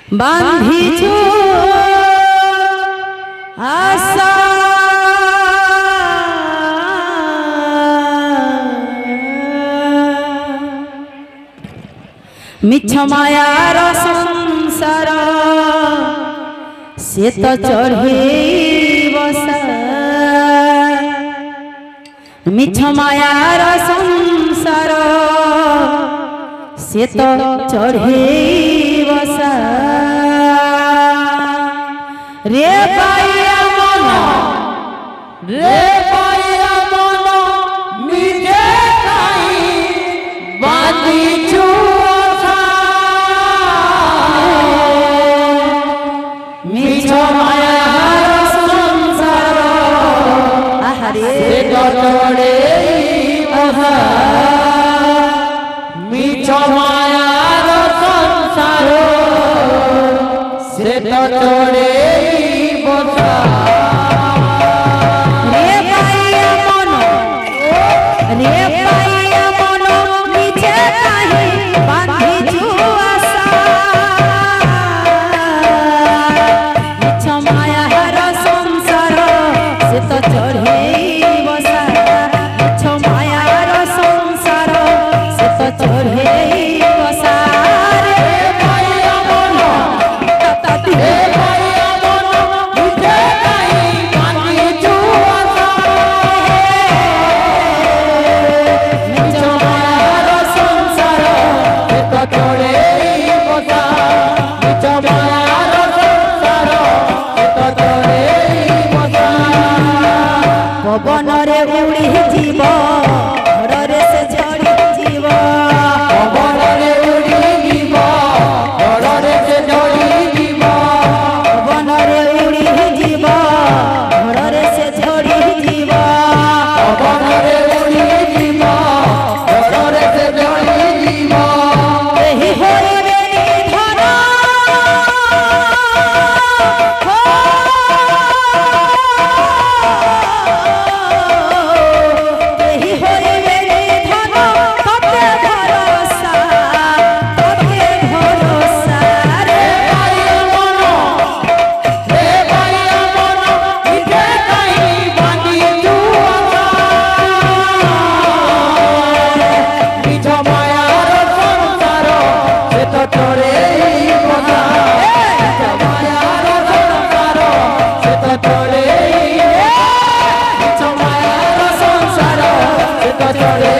बांधिछु आशा मिछ मायार संसार से तो चढ़े बसा मिछ मायार संसार से तो चढ़े बसा रे पाइया मन रे पाइया मन मिजे काई बांधिछु मिछ मायार संसार से तो चढ़े बसा मिछ मायार संसार से तो चढ़े बसा रे पाइया मन मिछे काहे बांधिछु आशा मिछ मायार संसार से तो चढ़े बसा मिछ मायार संसार से तो चढ़े बसा रे पाइया मन रे पाइया मन मिछे काहे बांधिछु आशा मिछ मायार संसार से तो चढ़े बसा मिछ मायार संसार से तो चढ़े बसा पवन रे उड़ी जीव घर रे से झड़ी जीव पवन रे उड़ी जीव घर रे से झड़ी जीव पवन रे उड़ी जीव घर रे से झड़ी जीव पवन रे उड़ी जीव घर रे से झड़ी जीव एही होई रे निधन एही होई रे निधन तते भरोसा रे पाइया मन मिछे काहे बांधिछु आशा मिछ मायार संसार से तो चढ़े बसा मिछ मायार संसार से तो चढ़े मिछ मायार संसार से तो चढ़े